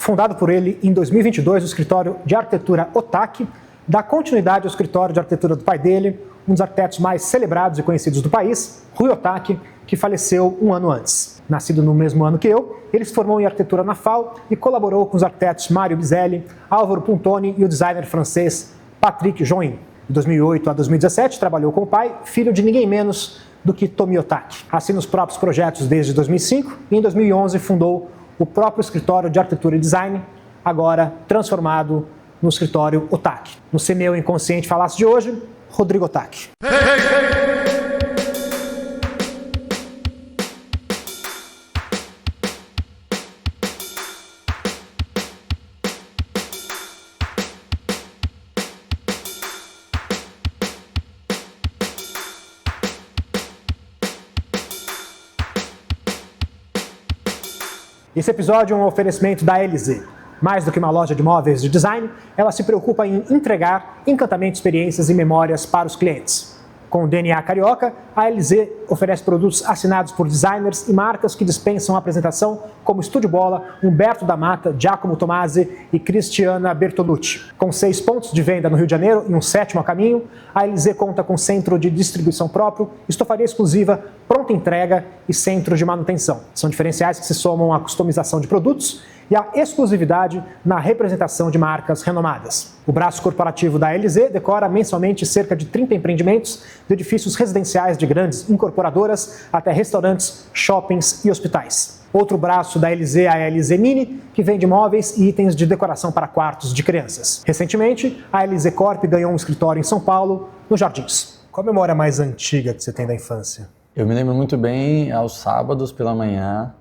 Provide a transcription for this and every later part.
Fundado por ele em 2022, o escritório de arquitetura Otaki dá continuidade ao escritório de arquitetura do pai dele, um dos arquitetos mais celebrados e conhecidos do país, Rui Otaki, que faleceu um ano antes. Nascido no mesmo ano que eu, ele se formou em arquitetura na FAO e colaborou com os arquitetos Mário Biselli, Álvaro Puntoni e o designer francês Patrick Join. De 2008 a 2017, trabalhou com o pai, filho de ninguém menos do que Tomi Otaki. Assina os próprios projetos desde 2005 e em 2011 fundou o próprio escritório de arquitetura e design, agora transformado no escritório Otaki. No Se Meu Inconsciente Falasse de hoje, Rodrigo Otaki. Esse episódio é um oferecimento da LZ. Mais do que uma loja de móveis de design, ela se preocupa em entregar encantamento, experiências e memórias para os clientes. Com o DNA carioca, a LZ oferece produtos assinados por designers e marcas que dispensam a apresentação, como Estúdio Bola, Humberto da Mata, Giacomo Tomasi e Cristiana Bertolucci. Com 6 pontos de venda no Rio de Janeiro e um 7º a caminho, a LZ conta com centro de distribuição próprio, estofaria exclusiva, pronta entrega e centro de manutenção. São diferenciais que se somam à customização de produtos e à exclusividade na representação de marcas renomadas. O braço corporativo da LZ decora mensalmente cerca de 30 empreendimentos, de edifícios residenciais de grandes incorporadoras até restaurantes, shoppings e hospitais. Outro braço da LZ é a LZ Mini, que vende móveis e itens de decoração para quartos de crianças. Recentemente, a LZ Corp ganhou um escritório em São Paulo, nos Jardins. Qual a memória mais antiga que você tem da infância? Eu me lembro muito bem, aos sábados pela manhã,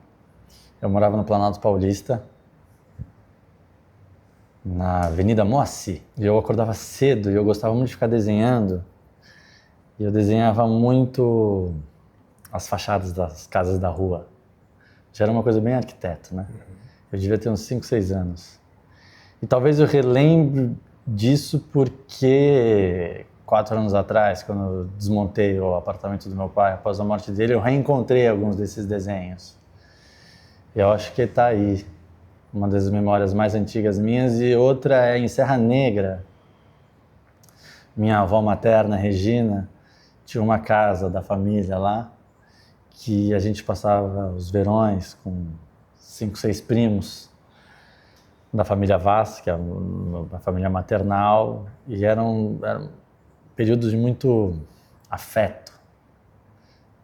eu morava no Planalto Paulista, na Avenida Moacir. E eu acordava cedo e eu gostava muito de ficar desenhando. E eu desenhava muito as fachadas das casas da rua. Já era uma coisa bem arquiteto, né? Eu devia ter uns 5, 6 anos. E talvez eu relembre disso porque 4 anos atrás, quando eu desmontei o apartamento do meu pai após a morte dele, eu reencontrei alguns desses desenhos. E eu acho que está aí. Uma das memórias mais antigas minhas, e outra é em Serra Negra. Minha avó materna, Regina, tinha uma casa da família lá, que a gente passava os verões com 5, 6 primos da família Vaz, que é a família maternal, e eram períodos de muito afeto.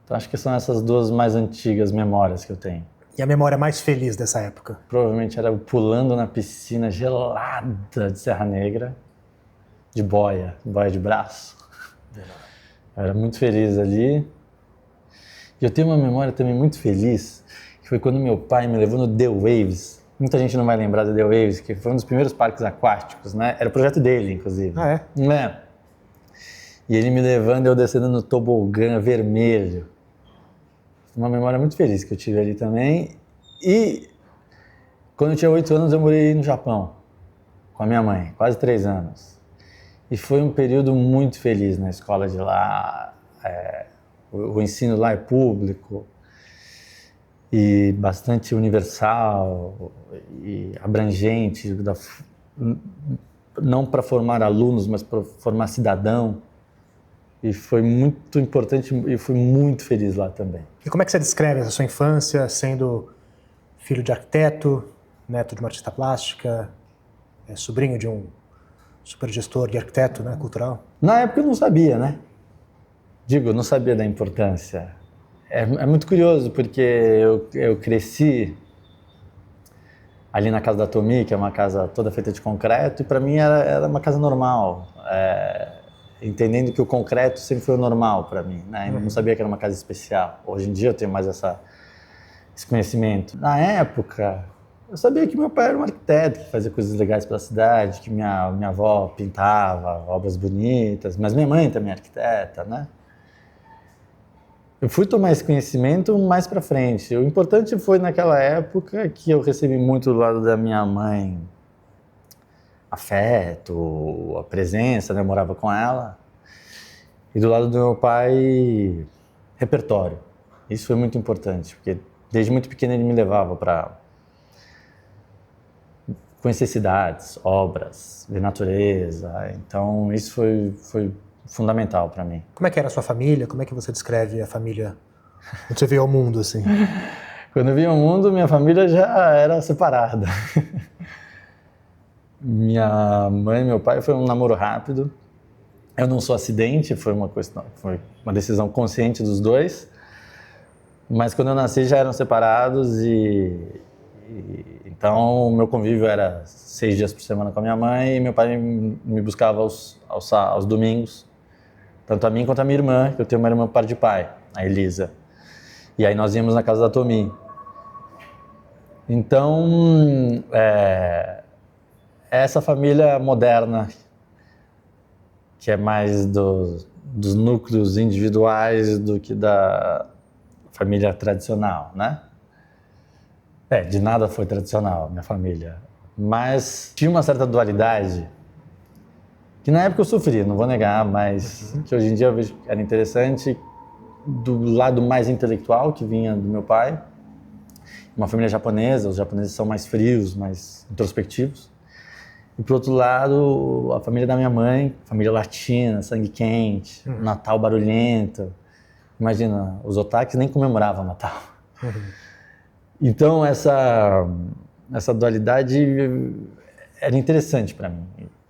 Então acho que são essas duas mais antigas memórias que eu tenho. E a memória mais feliz dessa época? Provavelmente era eu pulando na piscina gelada de Serra Negra, de boia de braço. Eu era muito feliz ali. E eu tenho uma memória também muito feliz, que foi quando meu pai me levou no The Waves. Muita gente não vai lembrar do The Waves, que foi um dos primeiros parques aquáticos, né? Era o projeto dele, inclusive. Ah, é? É. E ele me levando e eu descendo no tobogã vermelho. Uma memória muito feliz que eu tive ali também. E quando eu tinha 8 anos eu morei no Japão com a minha mãe, quase 3 anos. E foi um período muito feliz na escola de lá. O ensino lá é público e bastante universal e abrangente, não para formar alunos, mas para formar cidadão. E foi muito importante e fui muito feliz lá também. E como é que você descreve a sua infância sendo filho de arquiteto, neto de uma artista plástica, sobrinho de um supergestor de arquiteto, né, cultural? Na época eu não sabia, né? Eu não sabia da importância. É muito curioso porque eu cresci ali na casa da Tomi, que é uma casa toda feita de concreto, e para mim era uma casa normal. Entendendo que o concreto sempre foi o normal para mim, né? Eu não sabia que era uma casa especial. Hoje em dia eu tenho mais esse conhecimento. Na época, eu sabia que meu pai era um arquiteto, que fazia coisas legais pela cidade, que minha avó pintava obras bonitas, mas minha mãe também é arquiteta, né? Eu fui tomar esse conhecimento mais para frente. O importante foi naquela época que eu recebi muito do lado da minha mãe afeto, a presença, né? Eu morava com ela. E do lado do meu pai, repertório. Isso foi muito importante, porque desde muito pequeno ele me levava para conhecer cidades, obras, ver natureza. Então, isso foi fundamental para mim. Como é que era a sua família? Como é que você descreve a família quando você veio ao mundo, assim? Quando eu vim ao mundo, minha família já era separada. Minha mãe e meu pai foi um namoro rápido. Eu não sou acidente, foi uma decisão consciente dos dois. Mas quando eu nasci já eram separados então o meu convívio era 6 dias por semana com a minha mãe e meu pai me buscava aos domingos, tanto a mim quanto a minha irmã, que eu tenho uma irmã por parte de pai, a Elisa. E aí nós íamos na casa da Tomi. Então, essa família moderna, que é mais dos núcleos individuais do que da família tradicional, né? De nada foi tradicional, minha família. Mas tinha uma certa dualidade, que na época eu sofri, não vou negar, mas que hoje em dia eu vejo que era interessante, do lado mais intelectual, que vinha do meu pai. Uma família japonesa, os japoneses são mais frios, mais introspectivos. E por outro lado, a família da minha mãe, família latina, sangue quente, Natal barulhento. Imagina, os otakus nem comemoravam Natal. Então, essa dualidade era interessante para mim.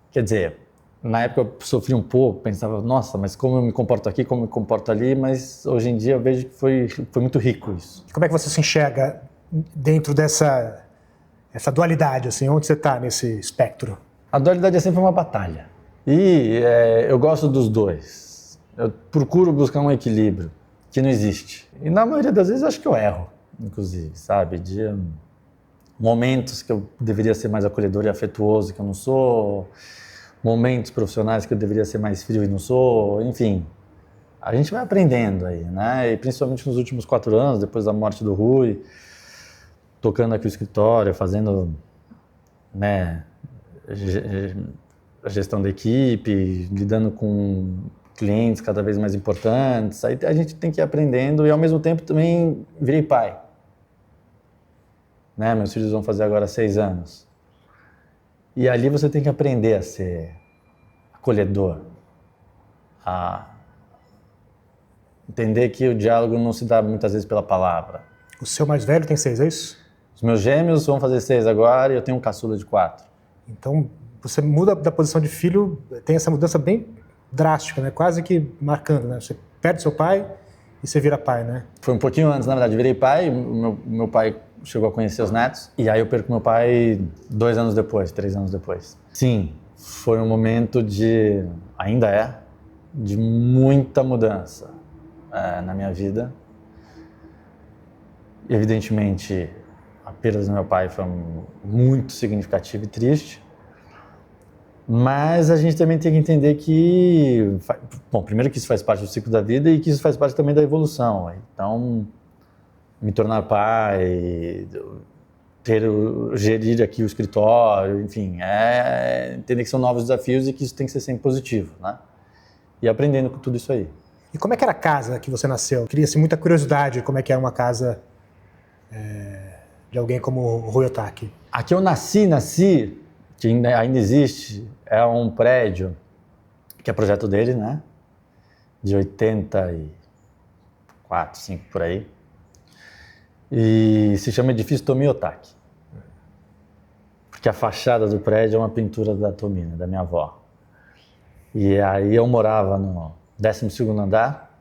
Quer dizer, na época eu sofri um pouco, pensava, nossa, mas como eu me comporto aqui, como eu me comporto ali, mas hoje em dia eu vejo que foi muito rico isso. Como é que você se enxerga dentro dessa dualidade, assim, onde você está nesse espectro? A dualidade é sempre uma batalha. E eu gosto dos dois. Eu procuro buscar um equilíbrio que não existe. E na maioria das vezes acho que eu erro, inclusive, sabe? De momentos que eu deveria ser mais acolhedor e afetuoso, que eu não sou. Momentos profissionais que eu deveria ser mais frio e não sou. Enfim, a gente vai aprendendo aí, né? E principalmente nos últimos 4 anos, depois da morte do Rui, tocando aqui o escritório, fazendo, né, a gestão da equipe, lidando com clientes cada vez mais importantes. Aí a gente tem que ir aprendendo e, ao mesmo tempo, também virei pai. Né? Meus filhos vão fazer agora 6 anos. E ali você tem que aprender a ser acolhedor, a entender que o diálogo não se dá muitas vezes pela palavra. O seu mais velho tem 6, é isso? Os meus gêmeos vão fazer 6 agora e eu tenho um caçula de 4. Então, você muda da posição de filho, tem essa mudança bem drástica, né? Quase que marcando, né? Você perde seu pai e você vira pai, né? Foi um pouquinho antes, na verdade. Virei pai, meu pai chegou a conhecer os netos, e aí eu perco meu pai 2 anos depois, 3 anos depois. Sim, foi um momento ainda de muita mudança na minha vida. Evidentemente, a perda do meu pai foi muito significativa e triste, mas a gente também tem que entender que, bom, primeiro que isso faz parte do ciclo da vida e que isso faz parte também da evolução. Então, me tornar pai, gerir aqui o escritório, enfim, entender que são novos desafios e que isso tem que ser sempre positivo, né? E aprendendo com tudo isso aí. E como é que era a casa que você nasceu? Eu queria muita curiosidade como é que era uma casa de alguém como o Rui Otaki. Aqui eu nasci, que ainda existe, é um prédio que é projeto dele, né? De 84, 5 por aí. E se chama Edifício Tomi Otaki. Porque a fachada do prédio é uma pintura da Tomi, né, da minha avó. E aí eu morava no 12º andar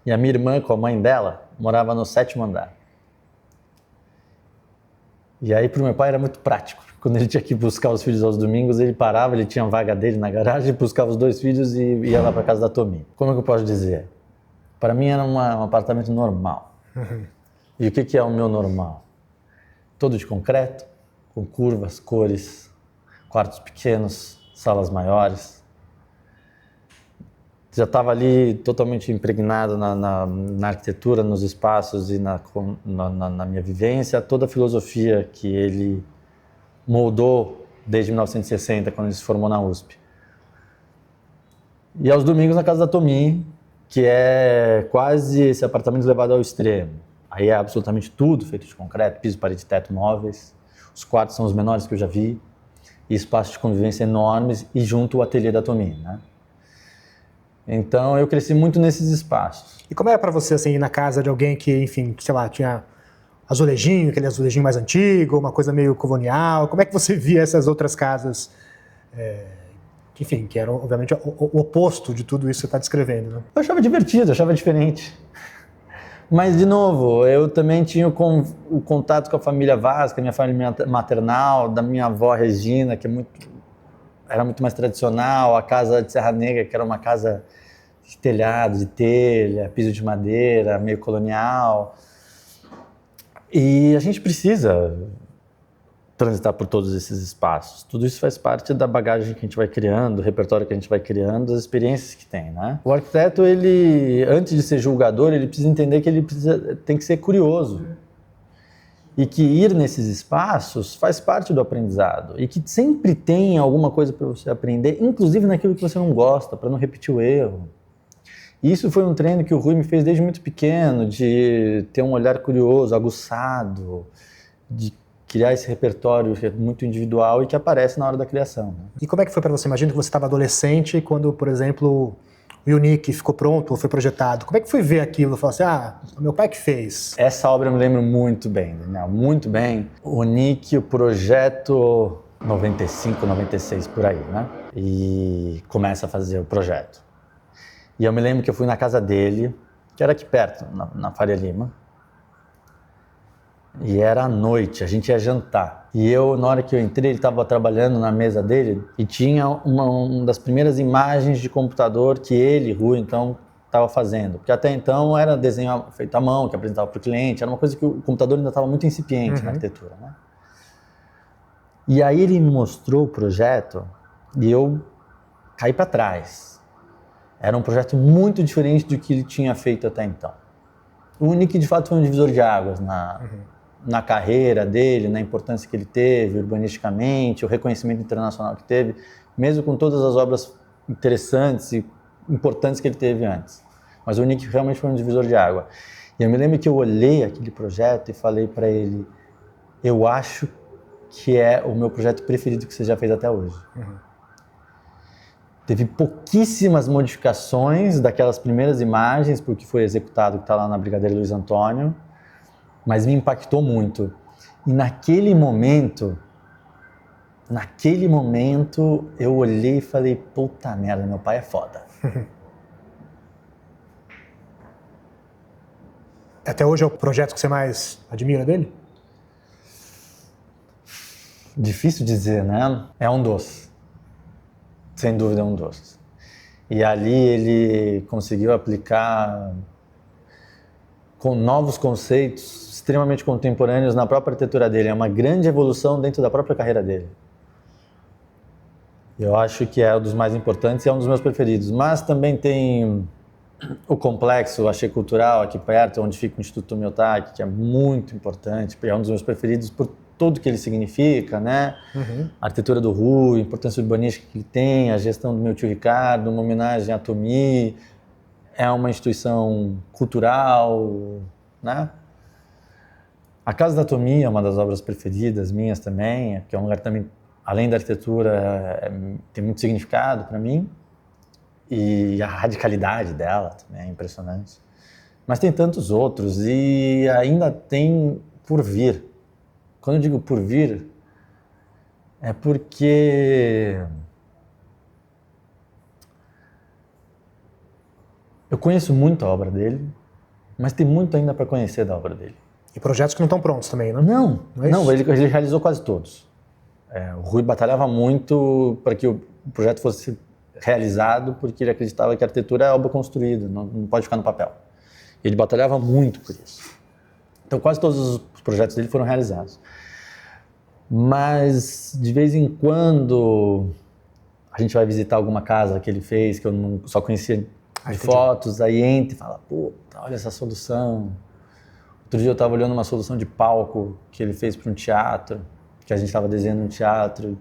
e a minha irmã, com a mãe dela, morava no 7º andar. E aí pro meu pai era muito prático. Quando ele tinha que buscar os filhos aos domingos, ele parava, ele tinha a vaga dele na garagem, buscava os 2 filhos e ia lá para casa da Tomi. Como é que eu posso dizer? Para mim era um apartamento normal. E o que é o meu normal? Todo de concreto, com curvas, cores, quartos pequenos, salas maiores. Já estava ali totalmente impregnado na arquitetura, nos espaços e na minha vivência, toda a filosofia que ele moldou desde 1960, quando ele se formou na USP. E aos domingos na casa da Tomi, que é quase esse apartamento levado ao extremo. Aí é absolutamente tudo feito de concreto, piso, parede, teto, móveis. Os quartos são os menores que eu já vi, e espaços de convivência enormes, e junto o ateliê da Tomi, né? Então eu cresci muito nesses espaços. E como era para você, assim, ir na casa de alguém que, enfim, sei lá, tinha azulejinho, aquele azulejinho mais antigo, uma coisa meio colonial? Como é que você via essas outras casas, que, enfim, que eram, obviamente, o oposto de tudo isso que você está descrevendo, né? Eu achava divertido, eu achava diferente. Mas, de novo, eu também tinha o contato com a família Vasca, minha família maternal, da minha avó Regina, que era muito mais tradicional, a casa de Serra Negra, que era uma casa de telhado, de telha, piso de madeira, meio colonial. E a gente precisa transitar por todos esses espaços. Tudo isso faz parte da bagagem que a gente vai criando, do repertório que a gente vai criando, das experiências que tem, né? O arquiteto, ele, antes de ser julgador, ele precisa entender que tem que ser curioso. E que ir nesses espaços faz parte do aprendizado. E que sempre tem alguma coisa para você aprender, inclusive naquilo que você não gosta, para não repetir o erro. E isso foi um treino que o Rui me fez desde muito pequeno, de ter um olhar curioso, aguçado, de criar esse repertório muito individual e que aparece na hora da criação. Né? E como é que foi para você? Imagina que você estava adolescente quando, por exemplo, o Unique ficou pronto ou foi projetado. Como é que foi ver aquilo? Falar assim, meu pai que fez. Essa obra eu me lembro muito bem, Daniel, muito bem. O Unique, o projeto 95, 96, por aí, né? E começa a fazer o projeto. E eu me lembro que eu fui na casa dele, que era aqui perto, na Faria Lima. E era à noite, a gente ia jantar. E eu, na hora que eu entrei, ele estava trabalhando na mesa dele e tinha uma das primeiras imagens de computador que ele, Rui, então, estava fazendo. Porque até então era desenho feito à mão, que apresentava para o cliente, era uma coisa que o computador ainda estava muito incipiente na arquitetura, né? E aí ele me mostrou o projeto e eu caí para trás. Era um projeto muito diferente do que ele tinha feito até então. O Unique, de fato, foi um divisor de águas na carreira dele, na importância que ele teve urbanisticamente, o reconhecimento internacional que teve, mesmo com todas as obras interessantes e importantes que ele teve antes. Mas o Unique realmente foi um divisor de água. E eu me lembro que eu olhei aquele projeto e falei para ele, eu acho que é o meu projeto preferido que você já fez até hoje. Teve pouquíssimas modificações daquelas primeiras imagens, porque foi executado, que está lá na Brigadeiro Luiz Antônio, mas me impactou muito. E naquele momento, eu olhei e falei, puta merda, meu pai é foda. Até hoje é o projeto que você mais admira dele? Difícil dizer, né? É um doce. Sem dúvida é um doce. E ali ele conseguiu aplicar com novos conceitos extremamente contemporâneos na própria arquitetura dele. É uma grande evolução dentro da própria carreira dele. Eu acho que é um dos mais importantes e é um dos meus preferidos. Mas também tem o complexo Axé Cultural aqui perto, onde fica o Instituto Tomiotaki, que é muito importante, é um dos meus preferidos por tudo que ele significa, né? A arquitetura do Rui, a importância urbanística que ele tem, a gestão do meu tio Ricardo, uma homenagem à Tomi, é uma instituição cultural, né? A Casa da Tomi é uma das obras preferidas minhas também, que é um lugar também, além da arquitetura, tem muito significado para mim, e a radicalidade dela também é impressionante. Mas tem tantos outros e ainda tem por vir. Quando eu digo por vir, é porque eu conheço muito a obra dele, mas tem muito ainda para conhecer da obra dele. E projetos que não estão prontos também, né? Não, ele realizou quase todos. O Rui batalhava muito para que o projeto fosse realizado, porque ele acreditava que a arquitetura é obra construída, não pode ficar no papel. Ele batalhava muito por isso. Então quase todos os projetos dele foram realizados. Mas de vez em quando a gente vai visitar alguma casa que ele fez, que eu só conhecia de fotos, aí entra e fala, puta, olha essa solução. Outro dia eu estava olhando uma solução de palco que ele fez para um teatro, que a gente estava desenhando um teatro,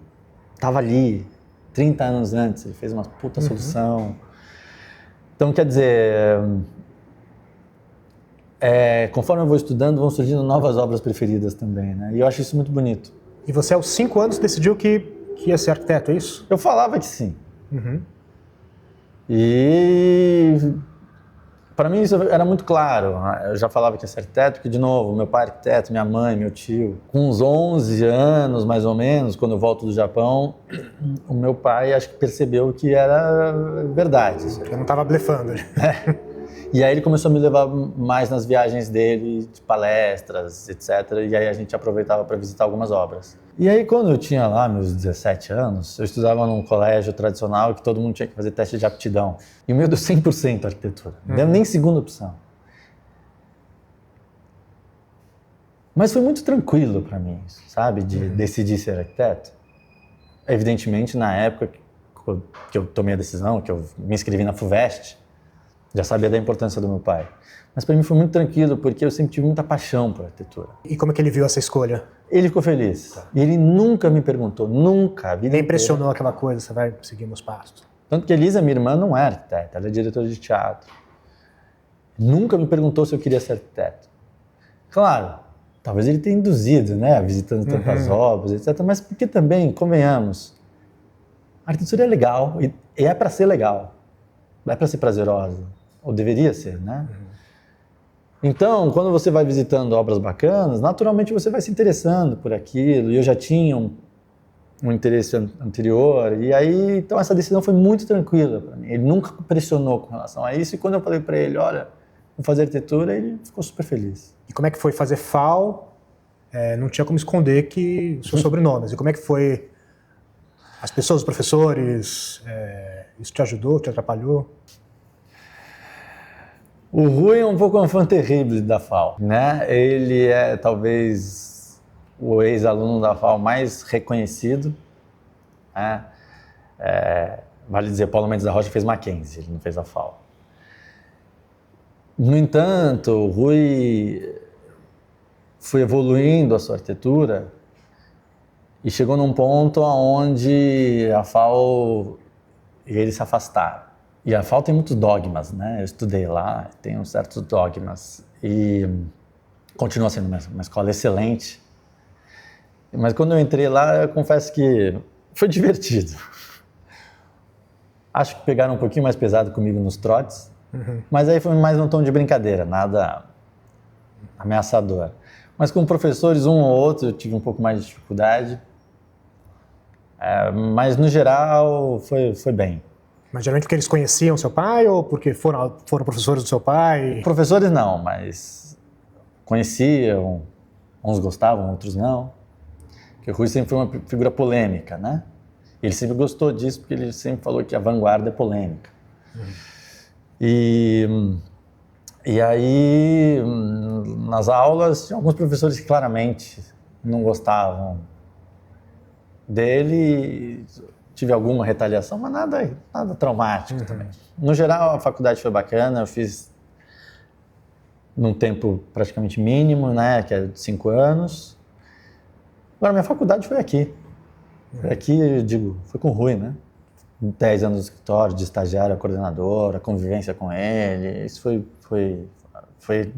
estava ali, 30 anos antes, ele fez uma puta solução. Então, quer dizer, conforme eu vou estudando, vão surgindo novas obras preferidas também, né? E eu acho isso muito bonito. E você, aos 5 anos, decidiu que ia ser arquiteto, é isso? Eu falava que sim. Uhum. E para mim isso era muito claro. Eu já falava que ia ser arquiteto, porque, de novo, meu pai é arquiteto, minha mãe, meu tio. Com uns 11 anos, mais ou menos, quando eu volto do Japão, o meu pai acho que percebeu que era verdade. Eu não estava blefando. E aí ele começou a me levar mais nas viagens dele, de palestras, etc. E aí a gente aproveitava para visitar algumas obras. E aí quando eu tinha lá meus 17 anos, eu estudava num colégio tradicional que todo mundo tinha que fazer teste de aptidão. E o meu deu 100% arquitetura, não deu nem segunda opção. Mas foi muito tranquilo para mim, sabe, de decidir ser arquiteto. Evidentemente, na época que eu tomei a decisão, que eu me inscrevi na FUVEST, já sabia da importância do meu pai. Mas para mim foi muito tranquilo, porque eu sempre tive muita paixão por arquitetura. E como é que ele viu essa escolha? Ele ficou feliz. E ele nunca me perguntou, nunca. Nem impressionou aquela coisa, você vai seguir meus passos. Tanto que a Elisa, minha irmã, não é arquiteta, ela é diretora de teatro. Nunca me perguntou se eu queria ser arquiteto. Claro, talvez ele tenha induzido, né, visitando tantas obras, etc. Mas porque também, convenhamos, a arquitetura é legal e é para ser legal. Não é para ser prazerosa, ou deveria ser, né? Então, quando você vai visitando obras bacanas, naturalmente você vai se interessando por aquilo, e eu já tinha um interesse anterior, e aí, então essa decisão foi muito tranquila para mim. Ele nunca pressionou com relação a isso, e quando eu falei para ele, olha, vou fazer arquitetura, ele ficou super feliz. E como é que foi fazer FAO? Não tinha como esconder que seus sobrenomes. E como é que foi as pessoas, os professores? Isso te ajudou, te atrapalhou? O Rui é um pouco um enfant terrible da FAO, né? Ele é talvez o ex-aluno da FAO mais reconhecido, né? Vale dizer, Paulo Mendes da Rocha fez Mackenzie, ele não fez a FAO. No entanto, o Rui foi evoluindo a sua arquitetura e chegou num ponto onde a FAO e ele se afastaram. E a FAO tem muitos dogmas, né? Eu estudei lá, tem uns certos dogmas. E continua sendo uma escola excelente. Mas quando eu entrei lá, eu confesso que foi divertido. Acho que pegaram um pouquinho mais pesado comigo nos trotes, mas aí foi mais num tom de brincadeira, nada ameaçador. Mas com professores, um ou outro, eu tive um pouco mais de dificuldade. Mas no geral, foi bem. Mas geralmente porque eles conheciam seu pai ou porque foram professores do seu pai? Professores não, mas conheciam, uns gostavam, outros não. Porque o Rui sempre foi uma figura polêmica, né? Ele sempre gostou disso porque ele sempre falou que a vanguarda é polêmica. E aí, nas aulas, tinha alguns professores que claramente não gostavam dele. Tive alguma retaliação, mas nada traumático também. No geral, a faculdade foi bacana, eu fiz num tempo praticamente mínimo, né, que é de 5 anos. Agora, minha faculdade foi aqui. Foi aqui, eu digo, foi com o Rui, né? 10 anos no escritório, de estagiário a coordenador, a convivência com ele, isso foi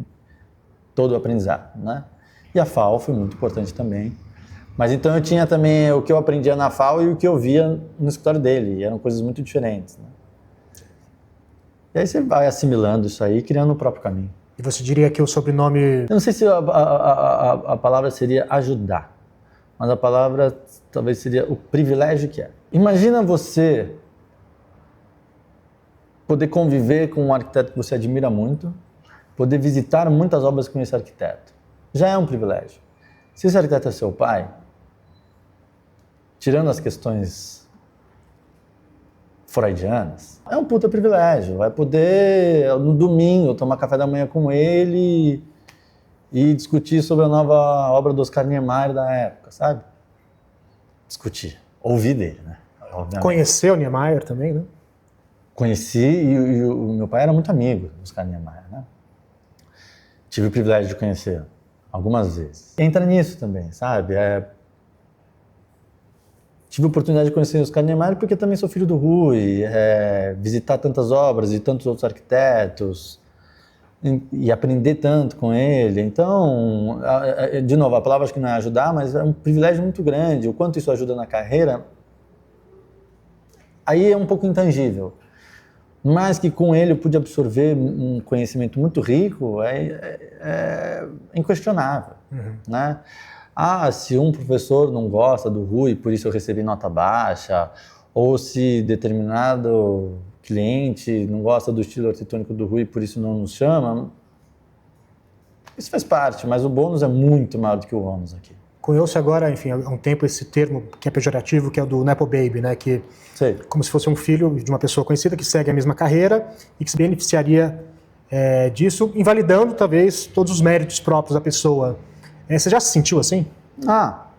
todo o aprendizado, né? E a FAO foi muito importante também. Mas então eu tinha também o que eu aprendia na FAO e o que eu via no escritório dele, e eram coisas muito diferentes, né? E aí você vai assimilando isso aí, criando o próprio caminho. E você diria que o sobrenome... Eu não sei se a palavra seria ajudar, mas a palavra talvez seria o privilégio que é. Imagina você poder conviver com um arquiteto que você admira muito, poder visitar muitas obras com esse arquiteto. Já é um privilégio. Se esse arquiteto é seu pai, tirando as questões freudianas, é um puta privilégio. Vai poder, no domingo, tomar café da manhã com ele e discutir sobre a nova obra do Oscar Niemeyer da época, sabe? Discutir. Ouvir dele, né? Obviamente. Conheceu o Niemeyer também, né? Conheci e o meu pai era muito amigo do Oscar Niemeyer, né? Tive o privilégio de conhecer algumas vezes. Entra nisso também, sabe? Tive a oportunidade de conhecer o Oscar Niemeyer porque também sou filho do Rui, visitar tantas obras e tantos outros arquitetos. e aprender tanto com ele. Então, de novo, a palavra acho que não é ajudar, mas é um privilégio muito grande. O quanto isso ajuda na carreira, aí é um pouco intangível. Mas que com ele eu pude absorver um conhecimento muito rico, é inquestionável, né? Se um professor não gosta do Rui, por isso eu recebi nota baixa, ou se determinado cliente não gosta do estilo arquitetônico do Rui, por isso não nos chama, isso faz parte, mas o bônus é muito maior do que o ônus aqui. Conheço agora, enfim, há um tempo esse termo que é pejorativo, que é o do Nepo Baby, né? Que Sei. Como se fosse um filho de uma pessoa conhecida que segue a mesma carreira e que se beneficiaria disso, invalidando talvez todos os méritos próprios da pessoa. Você já se sentiu assim?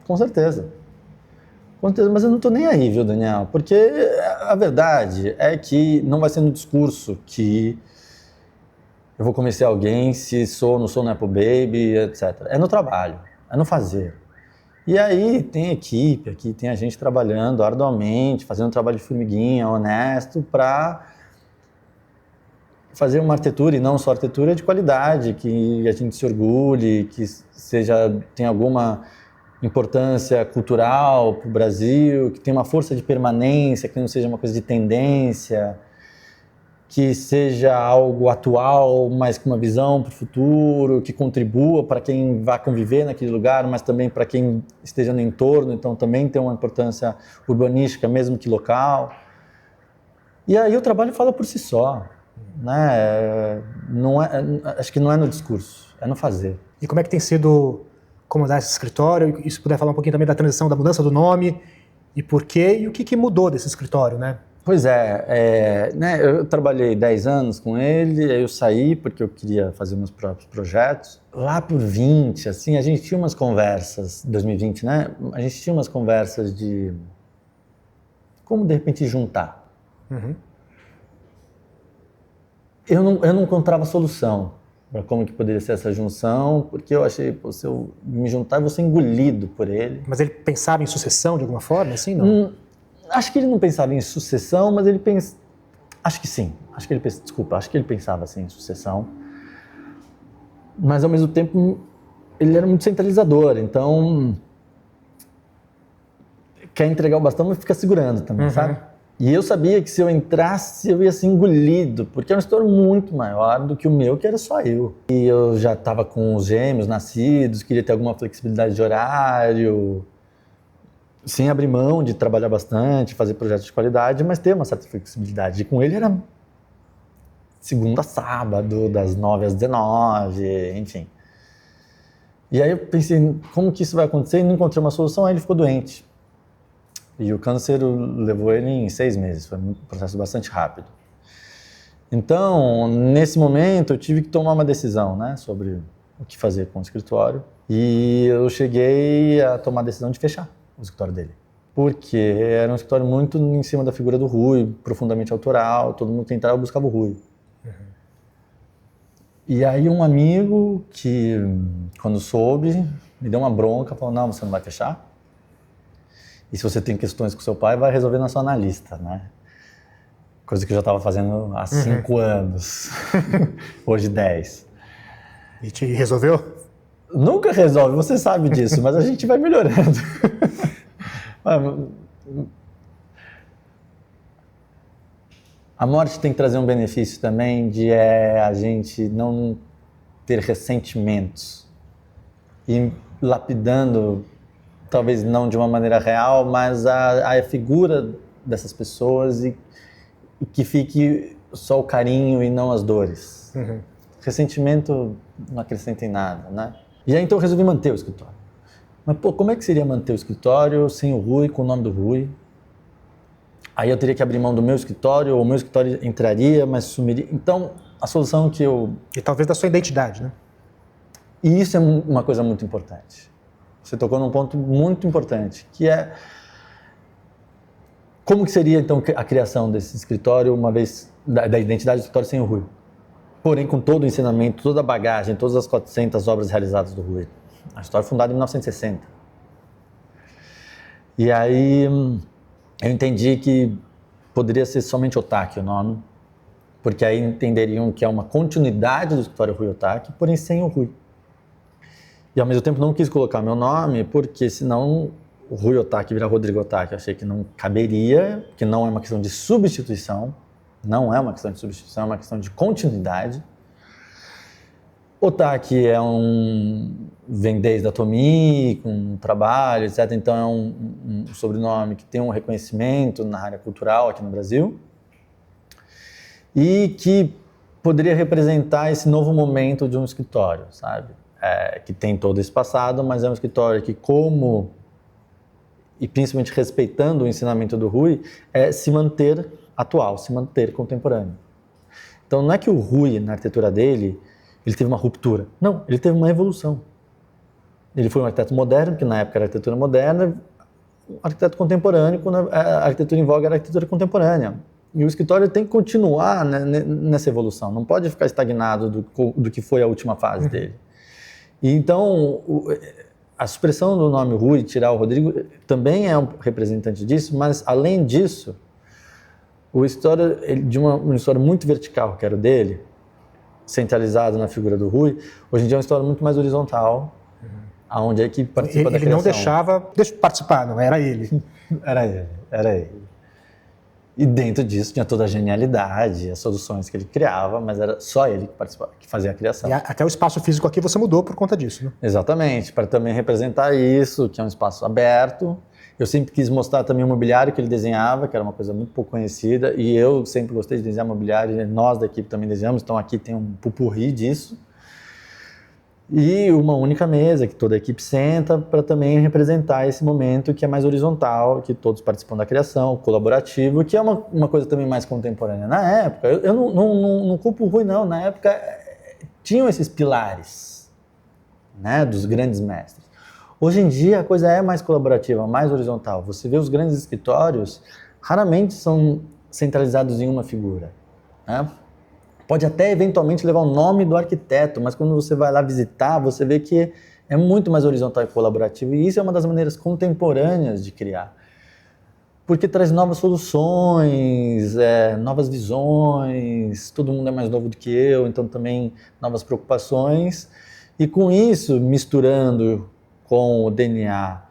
Com certeza. Com certeza, mas eu não estou nem aí, viu, Daniel? Porque a verdade é que não vai ser no discurso que eu vou convencer alguém se sou ou não sou Nepo Baby, etc. É no trabalho, é no fazer. E aí tem equipe aqui, tem a gente trabalhando arduamente, fazendo um trabalho de formiguinha, honesto, para fazer uma arquitetura, e não só arquitetura, de qualidade, que a gente se orgulhe, que tenha alguma importância cultural para o Brasil, que tenha uma força de permanência, que não seja uma coisa de tendência, que seja algo atual, mas com uma visão para o futuro, que contribua para quem vai conviver naquele lugar, mas também para quem esteja no entorno, então também tem uma importância urbanística, mesmo que local. E aí o trabalho fala por si só, né? Acho que não é no discurso, é no fazer. E como é que tem sido comandar esse escritório? E se puder falar um pouquinho também da transição, da mudança do nome, e por quê, e o que mudou desse escritório, né? Pois né, eu trabalhei 10 anos com ele, aí eu saí porque eu queria fazer meus próprios projetos. Lá por 20, assim, a gente tinha umas conversas, 2020, né? A gente tinha umas conversas de como, de repente, juntar. Eu não encontrava solução para como que poderia ser essa junção, porque eu achei, se eu me juntar, eu vou ser engolido por ele. Mas ele pensava em sucessão de alguma forma, assim, não? Acho que ele não pensava em sucessão, mas ele pensa... Acho que sim. Acho que ele pensava assim em sucessão. Mas, ao mesmo tempo, ele era muito centralizador. Então, quer entregar o bastão, mas fica segurando também, sabe? E eu sabia que se eu entrasse, eu ia ser engolido, porque era um escritório muito maior do que o meu, que era só eu. E eu já estava com os gêmeos nascidos, queria ter alguma flexibilidade de horário... sem abrir mão de trabalhar bastante, fazer projetos de qualidade, mas ter uma certa flexibilidade. E com ele era segunda a sábado, das 9 às 19, enfim. E aí eu pensei, como que isso vai acontecer? E não encontrei uma solução, aí ele ficou doente. E o câncer levou ele em 6 meses, foi um processo bastante rápido. Então, nesse momento, eu tive que tomar uma decisão, né, sobre o que fazer com o escritório. E eu cheguei a tomar a decisão de fechar o escritório dele. Porque era um escritório muito em cima da figura do Rui, profundamente autoral, todo mundo que entrava buscava o Rui. E aí um amigo que, quando soube, me deu uma bronca, falou, não, você não vai fechar? E se você tem questões com seu pai, vai resolver na sua analista, né? Coisa que eu já estava fazendo há 5 anos, hoje 10. E te resolveu? Nunca resolve, você sabe disso, mas a gente vai melhorando. A morte tem que trazer um benefício também de a gente não ter ressentimentos e lapidando, talvez não de uma maneira real, mas a figura dessas pessoas e que fique só o carinho e não as dores. Ressentimento não acrescenta em nada, né? E aí então eu resolvi manter o escritório. Mas, como é que seria manter o escritório sem o Rui, com o nome do Rui? Aí eu teria que abrir mão do meu escritório, ou o meu escritório entraria, mas sumiria. Então, a solução que eu... E talvez da sua identidade, né? E isso é uma coisa muito importante. Você tocou num ponto muito importante, que é... Como que seria, então, a criação desse escritório, uma vez... Da identidade do escritório sem o Rui? Porém, com todo o ensinamento, toda a bagagem, todas as 400 obras realizadas do Rui. A história é fundada em 1960. E aí eu entendi que poderia ser somente Otaki o nome, porque aí entenderiam que é uma continuidade do escritório Rui Otaki, porém sem o Rui. E ao mesmo tempo não quis colocar meu nome, porque senão o Rui Otaki virar Rodrigo Otaki. Eu achei que não caberia, que não é uma questão de substituição, não é uma questão de substituição, é uma questão de continuidade. Otaki vem desde a Tomi, com trabalho, etc. Então é um sobrenome que tem um reconhecimento na área cultural aqui no Brasil e que poderia representar esse novo momento de um escritório, sabe? Que tem todo esse passado, mas é um escritório que, e principalmente respeitando o ensinamento do Rui, é se manter atual, se manter contemporâneo. Então não é que o Rui, na arquitetura dele, ele teve uma ruptura. Não, ele teve uma evolução. Ele foi um arquiteto moderno, que na época era arquitetura moderna, um arquiteto contemporâneo, quando a arquitetura em voga era a arquitetura contemporânea. E o escritório tem que continuar nessa evolução, não pode ficar estagnado do que foi a última fase dele. E então, a supressão do nome Rui, tirar o Rodrigo, também é um representante disso, mas além disso, o escritório de uma história muito vertical, que era o dele, centralizado na figura do Rui, hoje em dia é uma história muito mais horizontal, onde a equipe participa da criação. Ele não deixava participar, não era ele. Era ele. E dentro disso tinha toda a genialidade, as soluções que ele criava, mas era só ele que participava, que fazia a criação. E até o espaço físico aqui você mudou por conta disso, né? Exatamente, para também representar isso, que é um espaço aberto. Eu sempre quis mostrar também o mobiliário que ele desenhava, que era uma coisa muito pouco conhecida, e eu sempre gostei de desenhar mobiliário, nós da equipe também desenhamos, então aqui tem um pupurri disso. E uma única mesa que toda a equipe senta para também representar esse momento que é mais horizontal, que todos participam da criação, colaborativo, que é uma coisa também mais contemporânea. Na época, eu não culpo o Rui não, na época tinham esses pilares, né, dos grandes mestres. Hoje em dia a coisa é mais colaborativa, mais horizontal. Você vê os grandes escritórios, raramente são centralizados em uma figura, né? Pode até eventualmente levar o nome do arquiteto, mas quando você vai lá visitar, você vê que é muito mais horizontal e colaborativo. E isso é uma das maneiras contemporâneas de criar. Porque traz novas soluções, novas visões, todo mundo é mais novo do que eu, então também novas preocupações. E com isso, misturando com o DNA,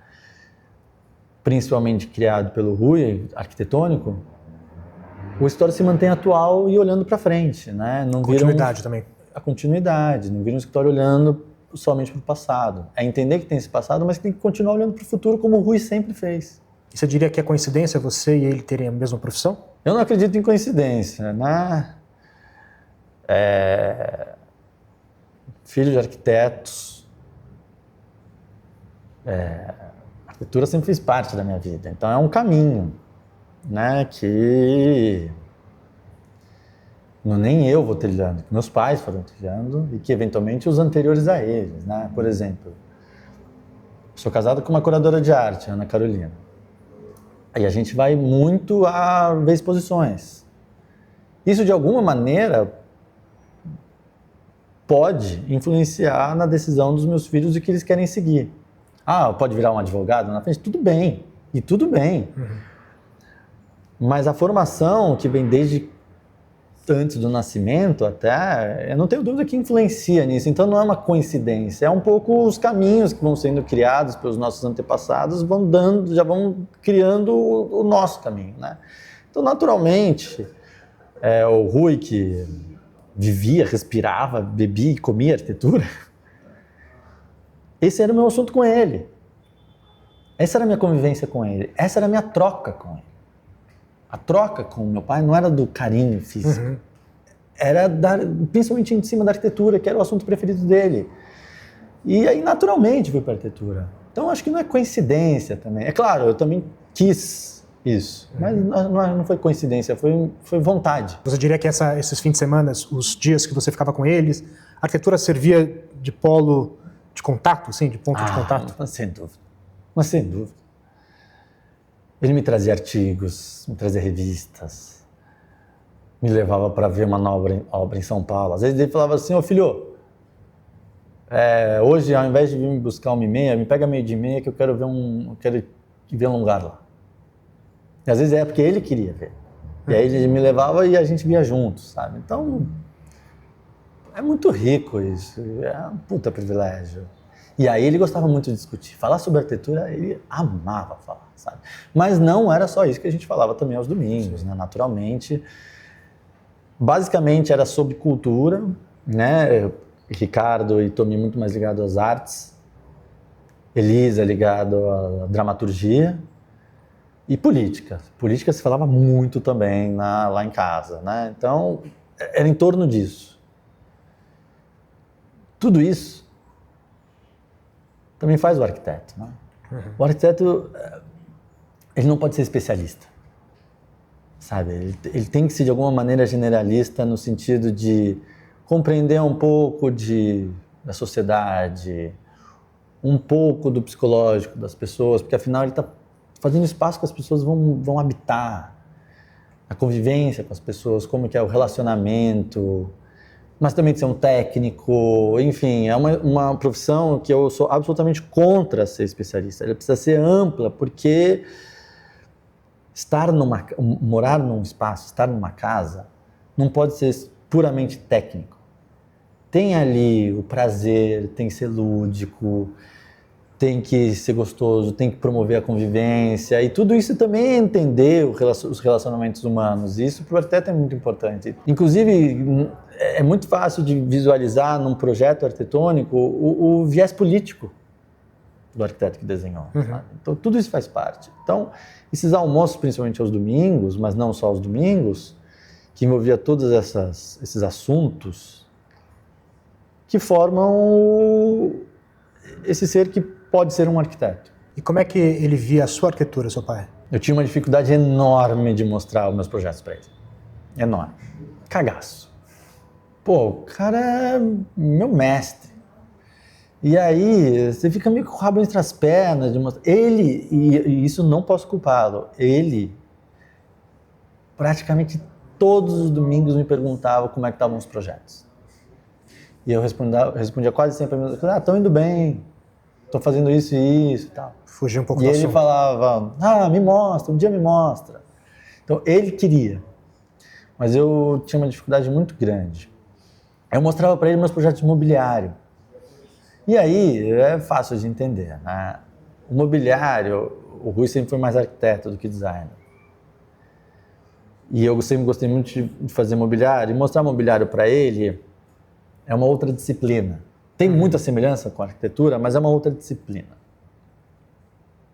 principalmente criado pelo Rui, arquitetônico, o escritório se mantém atual e olhando para frente, né? Não continuidade também. A continuidade, não vira um escritório olhando somente para o passado. É entender que tem esse passado, mas que tem que continuar olhando para o futuro como o Rui sempre fez. E você diria que é coincidência você e ele terem a mesma profissão? Eu não acredito em coincidência, né? Filho de arquitetos, a arquitetura sempre fez parte da minha vida, então é um caminho, né, que nem eu vou trilhando, que meus pais foram trilhando e que eventualmente os anteriores a eles, né? Por exemplo, sou casado com uma curadora de arte, Ana Carolina, e a gente vai muito a ver exposições. Isso de alguma maneira pode influenciar na decisão dos meus filhos de que eles querem seguir. Pode virar um advogado na frente? Tudo bem, e tudo bem. Mas a formação que vem desde antes do nascimento até, eu não tenho dúvida que influencia nisso. Então não é uma coincidência, é um pouco os caminhos que vão sendo criados pelos nossos antepassados, já vão criando o nosso caminho, né? Então naturalmente, o Rui que vivia, respirava, bebia e comia arquitetura, esse era o meu assunto com ele. Essa era a minha convivência com ele, essa era a minha troca com ele. A troca com o meu pai não era do carinho físico, era principalmente em cima da arquitetura, que era o assunto preferido dele. E aí, naturalmente, fui para a arquitetura. Então, acho que não é coincidência também. É claro, eu também quis isso, mas não foi coincidência, foi vontade. Você diria que esses fins de semana, os dias que você ficava com eles, a arquitetura servia de polo de contato, assim, de ponto de contato? Mas sem dúvida. Ele me trazia artigos, me trazia revistas, me levava para ver uma obra em São Paulo. Às vezes ele falava assim, filho, hoje ao invés de vir me buscar 1h30, me pega 12h30 que eu quero ver um lugar lá. E às vezes porque ele queria ver. E aí ele me levava e a gente via juntos, sabe? Então, é muito rico isso, é um puta privilégio. E aí ele gostava muito de discutir. Falar sobre arquitetura, ele amava falar, sabe? Mas não era só isso que a gente falava também aos domingos, né? Naturalmente. Basicamente era sobre cultura, né? Ricardo e Tomi muito mais ligado às artes. Elisa ligado à dramaturgia. E política. Política se falava muito também lá em casa, né? Então, era em torno disso. Tudo isso também faz o arquiteto, né? O arquiteto, ele não pode ser especialista, sabe? Ele tem que ser, de alguma maneira, generalista no sentido de compreender um pouco da sociedade, um pouco do psicológico das pessoas, porque, afinal, ele está fazendo espaço que as pessoas vão habitar, a convivência com as pessoas, como que é o relacionamento, mas também de ser um técnico, enfim, é uma profissão que eu sou absolutamente contra ser especialista. Ela precisa ser ampla, porque morar num espaço, estar numa casa, não pode ser puramente técnico. Tem ali o prazer, tem que ser lúdico, tem que ser gostoso, tem que promover a convivência, e tudo isso também é entender os relacionamentos humanos. Isso para o arquiteto é muito importante. Inclusive, é muito fácil de visualizar num projeto arquitetônico o viés político do arquiteto que desenhou. Sabe? Então, tudo isso faz parte. Então, esses almoços, principalmente aos domingos, mas não só aos domingos, que envolvia todos esses assuntos, que formam esse ser que pode ser um arquiteto. E como é que ele via a sua arquitetura, seu pai? Eu tinha uma dificuldade enorme de mostrar os meus projetos para ele. Enorme. Cagaço. Pô, o cara é meu mestre. E aí, você fica meio com o rabo entre as pernas de mostrar. Ele, e isso não posso culpá-lo, ele praticamente todos os domingos me perguntava como é que estavam os projetos. E eu respondia quase sempre a mesma coisa. Estão indo bem, estou fazendo isso e isso e tal. Fugia um pouco do assunto. E ele falava, me mostra, um dia me mostra. Então, ele queria, mas eu tinha uma dificuldade muito grande. Eu mostrava para ele meus projetos de mobiliário. E aí, é fácil de entender, né? O mobiliário, o Rui sempre foi mais arquiteto do que designer. E eu sempre gostei muito de fazer mobiliário, e mostrar mobiliário para ele é uma outra disciplina. Tem muita semelhança com a arquitetura, mas é uma outra disciplina.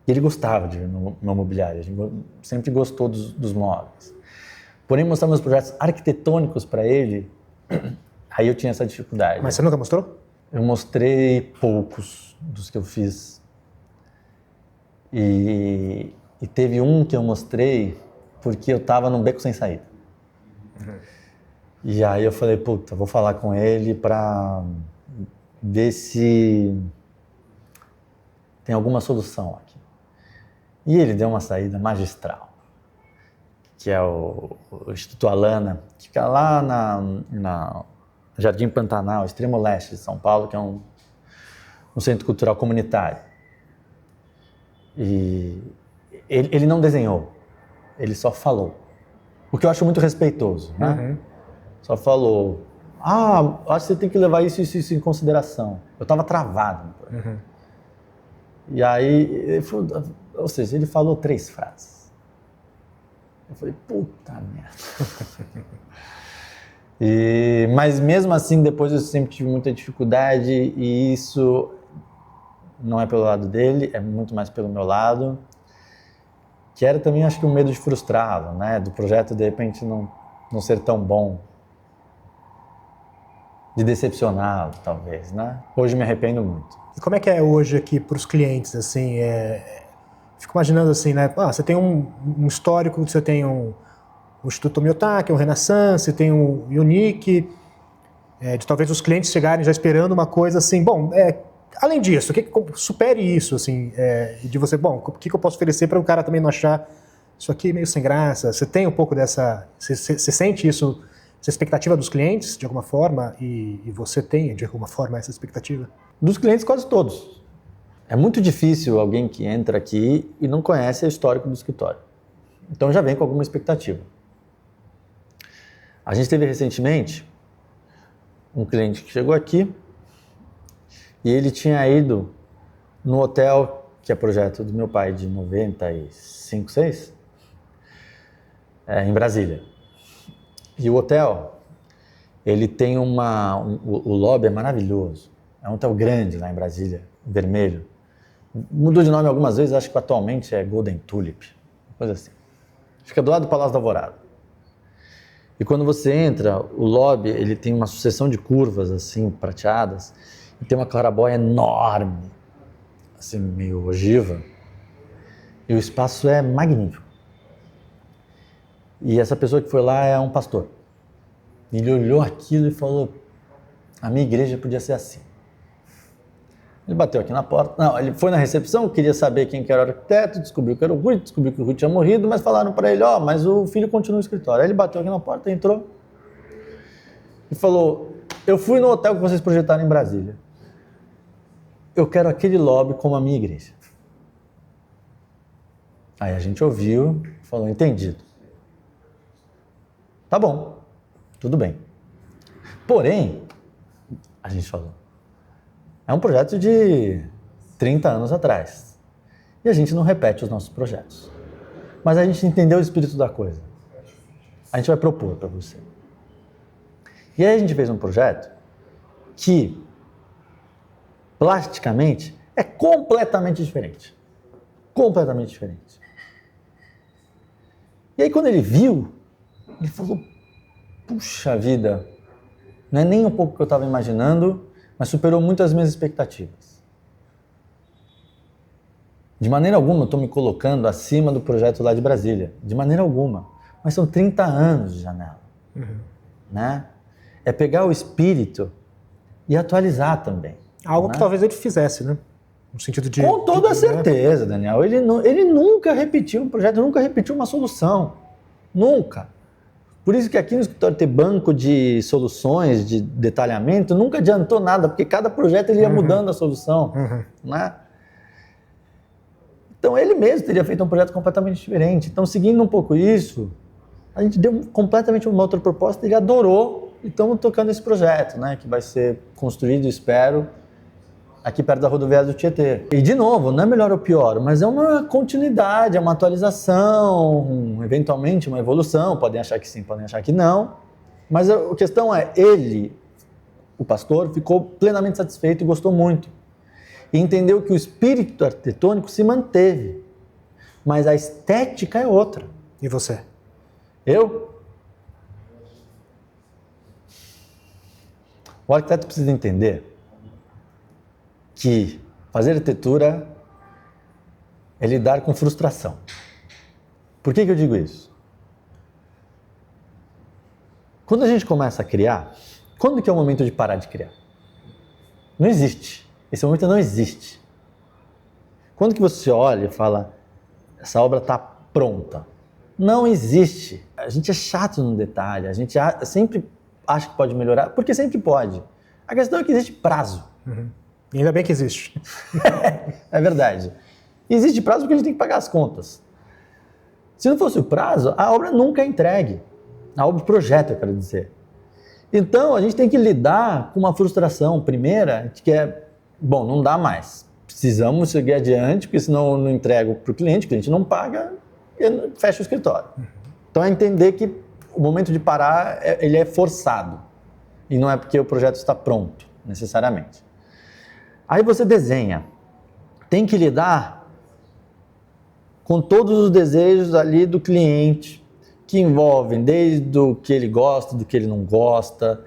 E ele gostava de ver meu mobiliário, ele sempre gostou dos móveis. Porém, mostrar meus projetos arquitetônicos para ele, aí eu tinha essa dificuldade. Mas você nunca mostrou? Eu mostrei poucos dos que eu fiz. E teve um que eu mostrei porque eu estava num beco sem saída. E aí eu falei, puta, vou falar com ele para ver se tem alguma solução aqui. E ele deu uma saída magistral, que é o Instituto Alana, que fica lá na Jardim Pantanal, extremo leste de São Paulo, que é um centro cultural comunitário. E ele não desenhou, ele só falou. O que eu acho muito respeitoso, né? Só falou, acho que você tem que levar isso em consideração. Eu estava travado. E aí, ou seja, ele falou 3 frases. Eu falei, puta merda. Mas mesmo assim, depois eu sempre tive muita dificuldade, e isso não é pelo lado dele, é muito mais pelo meu lado, que era também, acho que, um medo de frustrá-lo, né? Do projeto, de repente, não ser tão bom, de decepcioná-lo, talvez, né? Hoje me arrependo muito. E como é que é hoje aqui para os clientes, assim, fico imaginando assim, né? Você tem um histórico, você tem o Instituto Miyotaki, o Renaissance, tem o Unique, de talvez os clientes chegarem já esperando uma coisa assim, bom, além disso, supere isso, assim, de você, bom, o que eu posso oferecer para o cara também não achar isso aqui meio sem graça? Você tem um pouco dessa, você sente isso, essa expectativa dos clientes, de alguma forma, e você tem, de alguma forma, essa expectativa? Dos clientes, quase todos. É muito difícil alguém que entra aqui e não conhece o histórico do escritório. Então já vem com alguma expectativa. A gente teve recentemente um cliente que chegou aqui e ele tinha ido no hotel, que é projeto do meu pai de 95, 6, em Brasília. E o hotel, ele tem o lobby é maravilhoso. É um hotel grande lá em Brasília, vermelho. Mudou de nome algumas vezes, acho que atualmente é Golden Tulip, coisa assim. Fica do lado do Palácio da Alvorada. E quando você entra, o lobby, ele tem uma sucessão de curvas, assim, prateadas, e tem uma clarabóia enorme, assim, meio ogiva, e o espaço é magnífico. E essa pessoa que foi lá é um pastor. Ele olhou aquilo e falou, a minha igreja podia ser assim. Ele bateu aqui na porta, não, ele foi na recepção, queria saber quem que era o arquiteto, descobriu que era o Rui, descobriu que o Rui tinha morrido, mas falaram para ele, mas o filho continua no escritório. Aí ele bateu aqui na porta, entrou e falou, eu fui no hotel que vocês projetaram em Brasília. Eu quero aquele lobby como a minha igreja. Aí a gente ouviu e falou, entendido. Tá bom, tudo bem. Porém, a gente falou, é um projeto de 30 anos atrás. E a gente não repete os nossos projetos. Mas a gente entendeu o espírito da coisa. A gente vai propor para você. E aí a gente fez um projeto que, plasticamente, é completamente diferente. Completamente diferente. E aí quando ele viu, ele falou, puxa vida, não é nem um pouco o que eu estava imaginando, mas superou muito as minhas expectativas. De maneira alguma eu estou me colocando acima do projeto lá de Brasília. De maneira alguma. Mas são 30 anos de janela. Né? É pegar o espírito e atualizar também. Algo né? que talvez ele fizesse, né? No sentido de... Com toda certeza, Daniel. Ele nunca repetiu um projeto, nunca repetiu uma solução. Nunca. Por isso que aqui no escritório ter banco de soluções, de detalhamento, nunca adiantou nada, porque cada projeto ele ia mudando a solução. Né? Então ele mesmo teria feito um projeto completamente diferente. Então, seguindo um pouco isso, a gente deu completamente uma outra proposta, ele adorou e estamos tocando esse projeto, né, que vai ser construído, espero, aqui perto da rodoviária do Tietê. E de novo, não é melhor ou pior, mas é uma continuidade, é uma atualização, eventualmente uma evolução, podem achar que sim, podem achar que não, mas a questão é, ele, o pastor, ficou plenamente satisfeito e gostou muito. E entendeu que o espírito arquitetônico se manteve, mas a estética é outra. E você? O arquiteto precisa entender que fazer arquitetura é lidar com frustração. Por que eu digo isso? Quando a gente começa a criar, quando que é o momento de parar de criar? Não existe. Esse momento não existe. Quando que você olha e fala, essa obra está pronta? Não existe. A gente é chato no detalhe, a gente sempre acha que pode melhorar, porque sempre pode. A questão é que existe prazo. E ainda bem que existe. É verdade. E existe prazo porque a gente tem que pagar as contas. Se não fosse o prazo, a obra nunca é entregue. A obra, o projeto, eu quero dizer. Então, a gente tem que lidar com uma frustração primeira, que é, bom, não dá mais. Precisamos seguir adiante, porque senão eu não entrego para o cliente não paga, e fecha o escritório. Então, é entender que o momento de parar, ele é forçado. E não é porque o projeto está pronto, necessariamente. Aí você desenha. Tem que lidar com todos os desejos ali do cliente, que envolvem desde o que ele gosta, do que ele não gosta,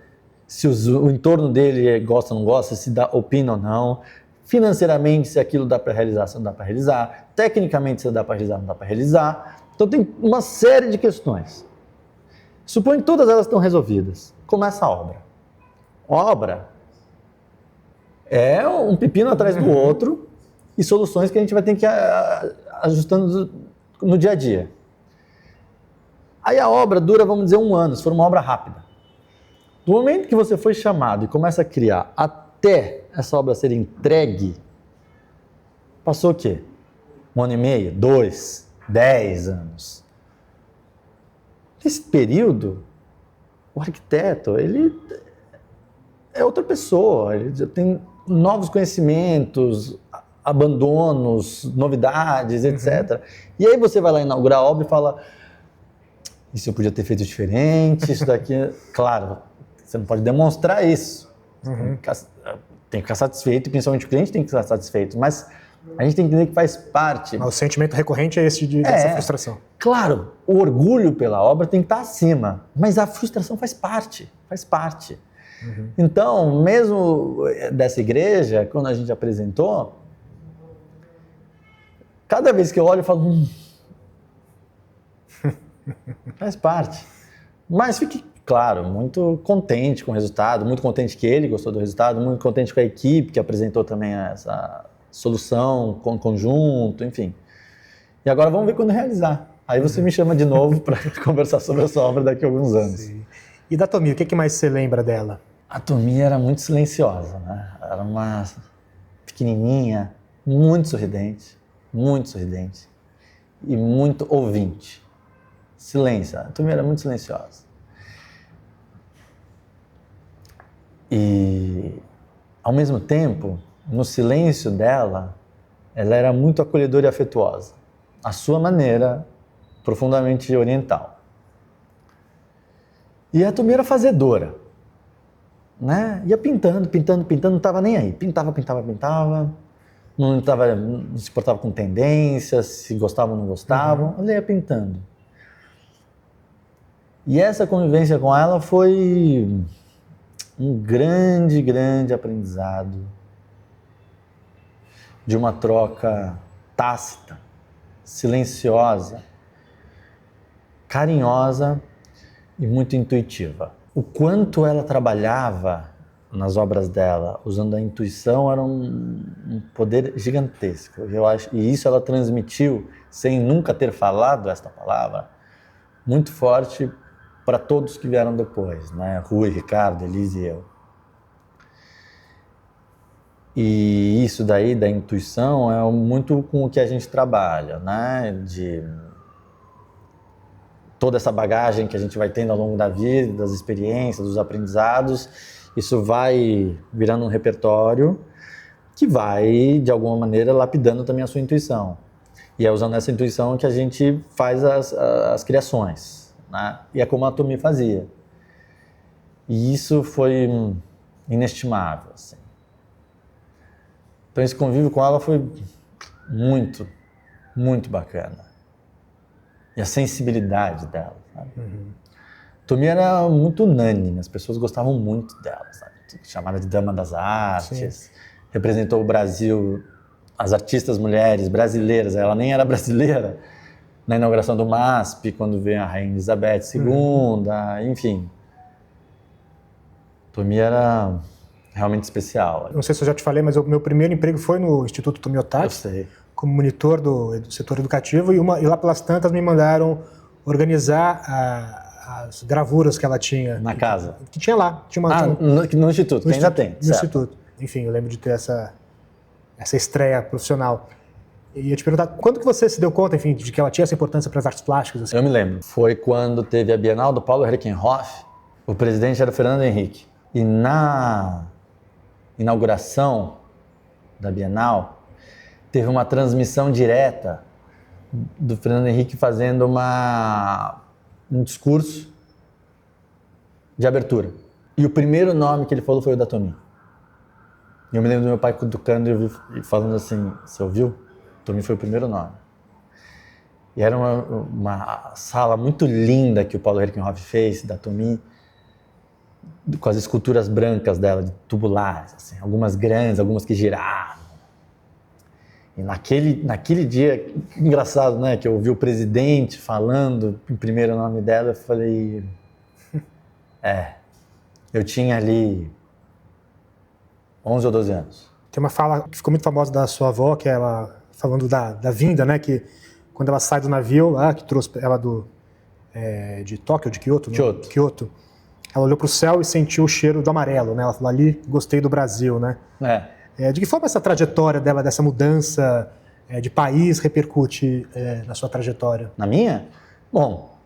se o entorno dele gosta ou não gosta, se opina ou não, financeiramente se aquilo dá para realizar, se não dá para realizar, tecnicamente se dá para realizar, não dá para realizar. Então tem uma série de questões. Suponho que todas elas estão resolvidas. Começa a obra. A obra é um pepino atrás do outro e soluções que a gente vai ter que ir ajustando no dia a dia. Aí a obra dura, vamos dizer, 1 ano, se for uma obra rápida. Do momento que você foi chamado e começa a criar até essa obra ser entregue, passou o quê? 1 ano e meio? 2? 10 anos? Nesse período, O arquiteto, ele é outra pessoa, ele já tem novos conhecimentos, abandonos, novidades, etc. E aí você vai lá inaugurar a obra e fala, isso eu podia ter feito diferente, isso daqui... Claro, você não pode demonstrar isso. Tem que ficar satisfeito, e principalmente o cliente tem que ficar satisfeito, mas a gente tem que entender que faz parte. O sentimento recorrente é esse dessa frustração. Claro, o orgulho pela obra tem que estar acima, mas a frustração faz parte. Então, mesmo dessa igreja, quando a gente apresentou, cada vez que eu olho eu falo, faz parte. Mas fique, claro, muito contente com o resultado, muito contente que ele gostou do resultado, muito contente com a equipe que apresentou também essa solução conjunto, enfim. E agora vamos ver quando realizar. Aí você me chama de novo para conversar sobre a sua obra daqui a alguns anos. Sim. E da Tomi, o que mais você lembra dela? A Tomi era muito silenciosa, né? Era uma pequenininha, muito sorridente e muito ouvinte. Silêncio. A Tomi era muito silenciosa. E, ao mesmo tempo, no silêncio dela, ela era muito acolhedora e afetuosa. À sua maneira, profundamente oriental. E a Tomi era fazedora, né? Ia pintando, não estava nem aí. Pintava. Não se importava com tendências, se gostava ou não gostava. Ela ia pintando. E essa convivência com ela foi um grande aprendizado de uma troca tácita, silenciosa, carinhosa e muito intuitiva. O quanto ela trabalhava nas obras dela, usando a intuição, era um poder gigantesco. Eu acho, e isso ela transmitiu, sem nunca ter falado esta palavra, muito forte para todos que vieram depois, né? Rui, Ricardo, Elise e eu. E isso daí, da intuição, é muito com o que a gente trabalha, né? De toda essa bagagem que a gente vai tendo ao longo da vida, das experiências, dos aprendizados, isso vai virando um repertório que vai, de alguma maneira, lapidando também a sua intuição. E é usando essa intuição que a gente faz as criações, né? E é como a Tomi fazia. E isso foi inestimável, assim. Então esse convívio com ela foi muito bacana. E a sensibilidade dela, sabe? Tomi era muito unânime, as pessoas gostavam muito dela, sabe? Chamada de Dama das Artes, sim. Representou o Brasil, as artistas mulheres brasileiras, ela nem era brasileira, na inauguração do MASP, quando veio a Rainha Elizabeth II, enfim. Tomi era realmente especial. Não sei se eu já te falei, mas o meu primeiro emprego foi no Instituto Tomi Otaki. Eu sei. Como monitor do setor educativo, e lá pelas tantas me mandaram organizar as gravuras que ela tinha. Na casa? Que tinha lá. No Instituto, que ainda tem. No Instituto. Enfim, eu lembro de ter essa estreia profissional. E eu ia te perguntar, quando que você se deu conta, enfim, de que ela tinha essa importância para as artes plásticas? Assim? Eu me lembro. Foi quando teve a Bienal do Paulo Herkenhoff, o presidente era o Fernando Henrique. E na inauguração da Bienal, teve uma transmissão direta do Fernando Henrique fazendo um discurso de abertura. E o primeiro nome que ele falou foi o da Tomi. E eu me lembro do meu pai cutucando e falando assim, você ouviu? Tomi foi o primeiro nome. E era uma sala muito linda que o Paulo Herkenhoff fez, da Tomi, com as esculturas brancas dela, de tubulares, assim, algumas grandes, algumas que giravam. E naquele dia, engraçado, né, que eu ouvi o presidente falando em primeiro nome dela, eu falei, eu tinha ali 11 ou 12 anos. Tem uma fala que ficou muito famosa da sua avó, que é ela falando da vinda, né, que quando ela sai do navio lá, que trouxe ela de Tóquio, de Kyoto, Kyoto, ela olhou para o céu e sentiu o cheiro do amarelo, né, ela falou ali, gostei do Brasil, né. De que forma essa trajetória dela, dessa mudança de país, repercute na sua trajetória? Na minha? Bom,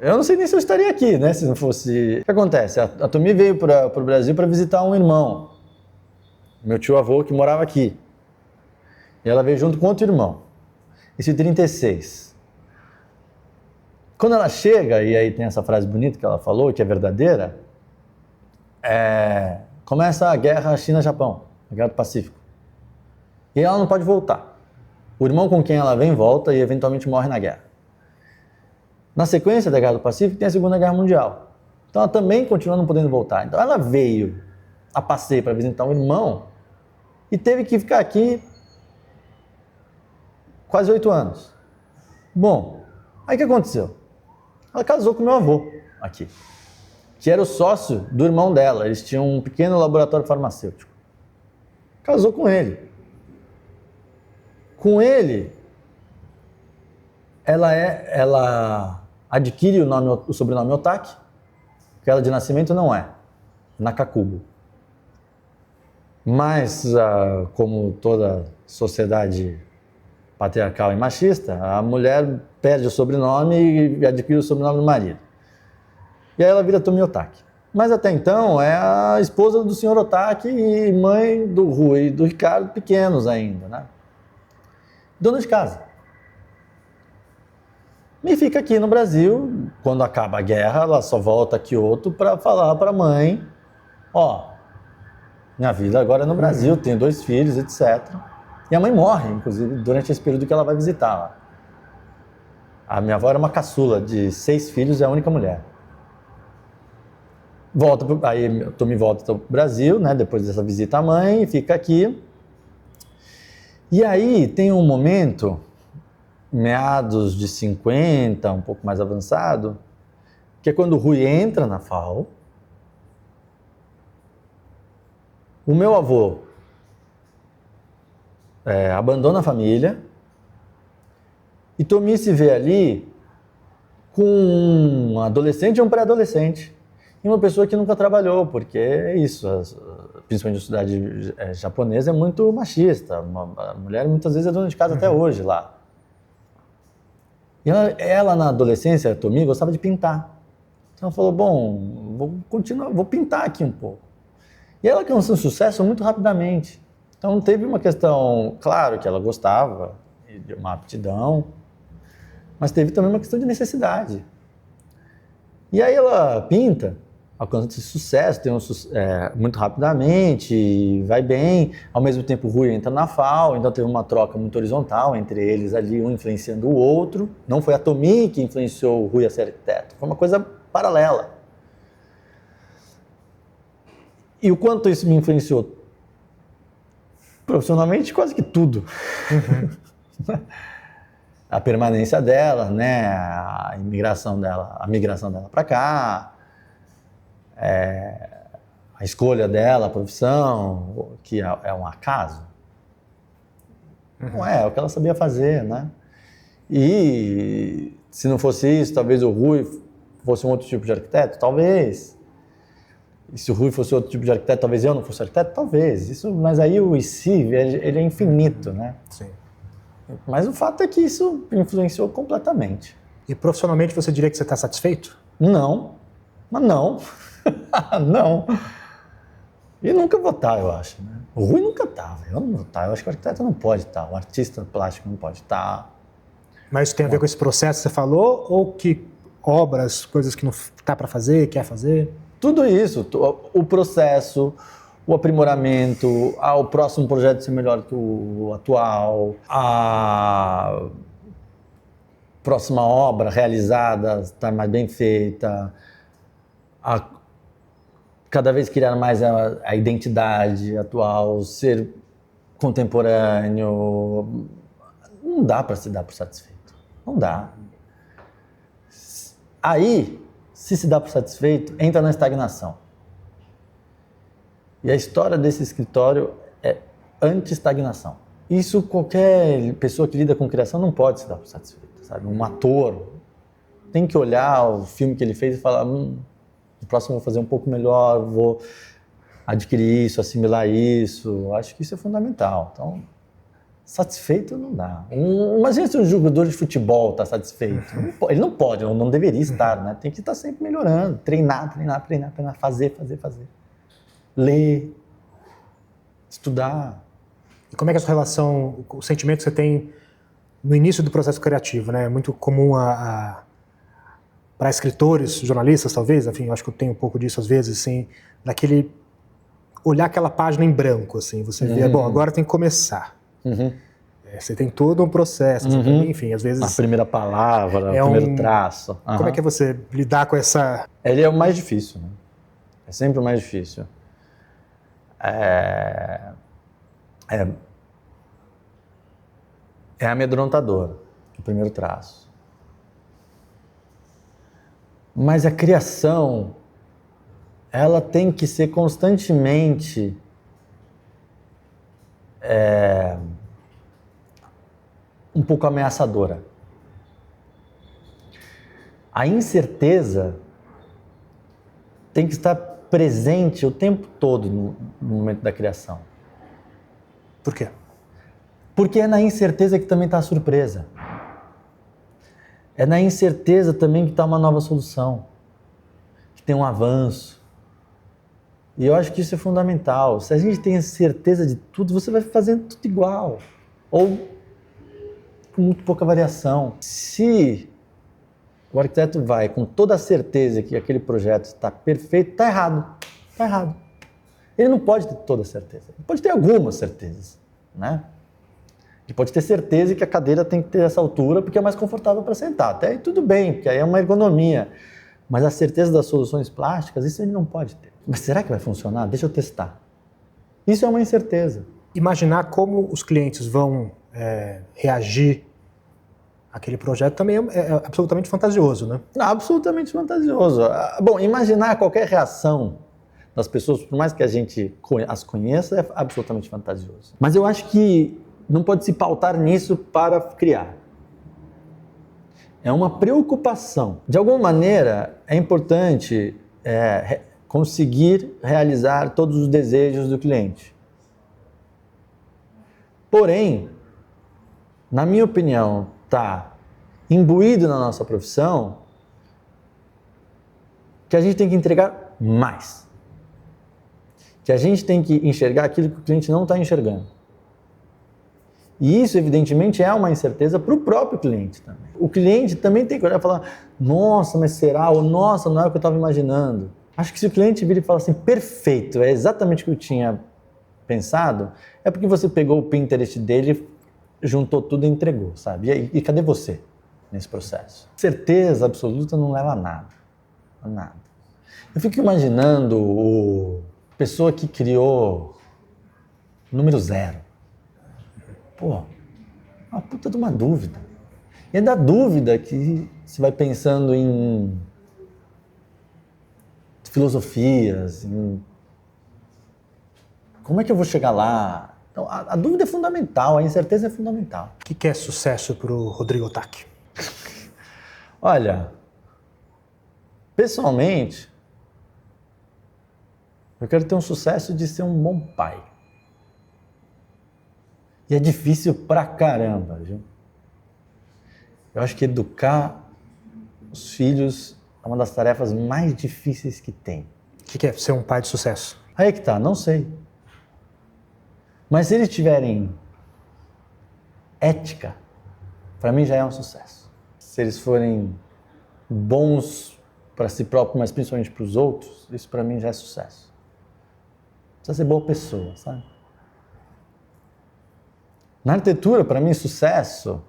Eu não sei nem se eu estaria aqui, né? Se não fosse... O que acontece? A Tomi veio para o Brasil para visitar um irmão. Meu tio-avô que morava aqui. E ela veio junto com outro irmão. Isso em 36. Quando ela chega, e aí tem essa frase bonita que ela falou, que é verdadeira, começa a guerra China-Japão, a guerra do Pacífico. E ela não pode voltar. O irmão com quem ela vem volta e eventualmente morre na guerra. Na sequência da Guerra do Pacífico tem a Segunda Guerra Mundial. Então ela também continua não podendo voltar. Então ela veio a passeio para visitar um irmão e teve que ficar aqui quase 8 anos. Bom, aí o que aconteceu? Ela casou com meu avô aqui, que era o sócio do irmão dela. Eles tinham um pequeno laboratório farmacêutico. Casou com ele. Com ele, ela adquire o sobrenome Otaki, que ela de nascimento não é, Nakakubo. Mas, como toda sociedade patriarcal e machista, a mulher perde o sobrenome e adquire o sobrenome do marido. E aí ela vira Tomi Otaki. Mas até então é a esposa do senhor Otaki e mãe do Rui e do Ricardo, pequenos ainda, né? Dona de casa. E fica aqui no Brasil, quando acaba a guerra, ela só volta a Kyoto para falar para a mãe, minha vida agora é no Brasil, tenho 2 filhos, etc. E a mãe morre, inclusive, durante esse período que ela vai visitar lá. A minha avó era uma caçula de 6 filhos e a única mulher. Aí Tomi volta para o Brasil, né, depois dessa visita à mãe, fica aqui. E aí tem um momento, meados de 50, um pouco mais avançado, que é quando o Rui entra na FAO. O meu avô abandona a família e Tomi se vê ali com um adolescente e um pré-adolescente. E uma pessoa que nunca trabalhou, porque é isso, principalmente a sociedade japonesa é muito machista. A mulher muitas vezes é dona de casa até hoje lá. E ela na adolescência, a Tomi, gostava de pintar. Então ela falou, vou pintar aqui um pouco. E ela alcançou um sucesso muito rapidamente. Então teve uma questão, claro que ela gostava, de uma aptidão, mas teve também uma questão de necessidade. E aí ela pinta, alcança esse sucesso, tem muito rapidamente, vai bem. Ao mesmo tempo o Rui entra na FAO, então teve uma troca muito horizontal entre eles ali, um influenciando o outro. Não foi a Tomi que influenciou o Rui a ser arquiteto, foi uma coisa paralela. E o quanto isso me influenciou? Profissionalmente, quase que tudo. A permanência dela, né, a migração dela para cá, a escolha dela, a profissão, que é um acaso. Não é o que ela sabia fazer, né? E se não fosse isso, talvez o Rui fosse um outro tipo de arquiteto, talvez. E se o Rui fosse outro tipo de arquiteto, talvez eu não fosse arquiteto, talvez. Mas aí o IC, ele é infinito, né? Sim. Mas o fato é que isso influenciou completamente. E profissionalmente você diria que você está satisfeito? Não, mas não. Não. E nunca vou estar, eu acho. Né? O Rui nunca estava, eu não vou estar. Eu acho que o arquiteto não pode estar, o artista plástico não pode estar. Mas isso tem a ver com esse processo que você falou ou que obras, coisas que não está para fazer, quer fazer? Tudo isso, o processo, o aprimoramento, o próximo projeto ser melhor que o atual, a próxima obra realizada estar mais bem feita, cada vez criar mais a identidade atual, ser contemporâneo. Não dá para se dar por satisfeito. Não dá. Aí, se dá por satisfeito, entra na estagnação. E a história desse escritório é anti-estagnação. Isso qualquer pessoa que lida com criação não pode se dar por satisfeita, sabe? Um ator tem que olhar o filme que ele fez e falar, no próximo eu vou fazer um pouco melhor, vou adquirir isso, assimilar isso. Acho que isso é fundamental. Então, Satisfeito não dá. Imagina se um jogador de futebol está satisfeito. Ele não pode, não deveria estar, né? Tem que estar sempre melhorando, treinar, fazer. Ler, estudar. E como é que é a sua relação, o sentimento que você tem no início do processo criativo, né? É muito comum para escritores, jornalistas talvez, enfim, eu acho que eu tenho um pouco disso às vezes, assim, daquele olhar aquela página em branco, assim, você vê, bom, agora tem que começar. Você tem todo um processo, enfim, às vezes... A primeira palavra, o primeiro traço. Como é que é você lidar com essa... Ele é o mais difícil, né? É sempre o mais difícil. É amedrontador, o primeiro traço. Mas a criação, ela tem que ser constantemente um pouco ameaçadora. A incerteza tem que estar presente o tempo todo no momento da criação. Por quê? Porque é na incerteza que também está a surpresa. É na incerteza também que está uma nova solução, que tem um avanço. E eu acho que isso é fundamental. Se a gente tem a certeza de tudo, você vai fazendo tudo igual. Ou com muito pouca variação. Se o arquiteto vai com toda a certeza que aquele projeto está perfeito, está errado. Está errado. Ele não pode ter toda a certeza. Ele pode ter algumas certezas, né? Ele pode ter certeza que a cadeira tem que ter essa altura porque é mais confortável para sentar. Até aí tudo bem, porque aí é uma ergonomia. Mas a certeza das soluções plásticas, isso ele não pode ter. Mas será que vai funcionar? Deixa eu testar. Isso é uma incerteza. Imaginar como os clientes vão reagir àquele projeto também é absolutamente fantasioso, né? Absolutamente fantasioso. Bom, imaginar qualquer reação das pessoas, por mais que a gente as conheça, é absolutamente fantasioso. Mas eu acho que não pode se pautar nisso para criar. É uma preocupação. De alguma maneira, é importante conseguir realizar todos os desejos do cliente. Porém, na minha opinião, está imbuído na nossa profissão que a gente tem que entregar mais. Que a gente tem que enxergar aquilo que o cliente não está enxergando. E isso, evidentemente, é uma incerteza para o próprio cliente também. O cliente também tem que olhar e falar, nossa, mas será? Ou nossa, não é o que eu estava imaginando. Acho que se o cliente vir e falar assim, perfeito, é exatamente o que eu tinha pensado, é porque você pegou o Pinterest dele, juntou tudo e entregou, sabe? E cadê você nesse processo? Certeza absoluta não leva a nada. A nada. Eu fico imaginando a pessoa que criou número 0. Pô, uma puta de uma dúvida. E é da dúvida que você vai pensando em filosofias, em como é que eu vou chegar lá. Então, a dúvida é fundamental, a incerteza é fundamental. O que é sucesso para o Rodrigo Otaki? Olha, pessoalmente, eu quero ter um sucesso de ser um bom pai. E é difícil pra caramba, viu? Eu acho que educar os filhos é uma das tarefas mais difíceis que tem. O que é ser um pai de sucesso? Aí que tá, não sei. Mas se eles tiverem ética, pra mim já é um sucesso. Se eles forem bons para si próprios, mas principalmente para os outros, isso pra mim já é sucesso. Precisa ser boa pessoa, sabe? Na arquitetura, para mim, sucesso,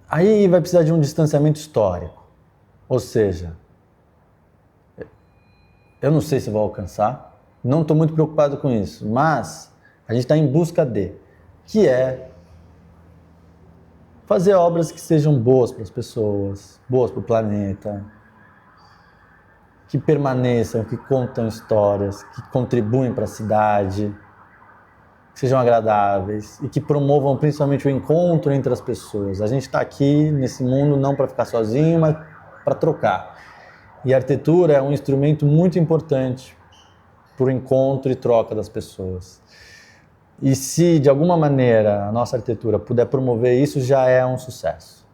aí vai precisar de um distanciamento histórico. Ou seja, eu não sei se vou alcançar, não estou muito preocupado com isso, mas a gente está em busca que é fazer obras que sejam boas para as pessoas, boas para o planeta, que permaneçam, que contam histórias, que contribuem para a cidade, que sejam agradáveis e que promovam principalmente o encontro entre as pessoas. A gente está aqui nesse mundo não para ficar sozinho, mas para trocar. E a arquitetura é um instrumento muito importante para o encontro e troca das pessoas. E se de alguma maneira a nossa arquitetura puder promover isso, já é um sucesso.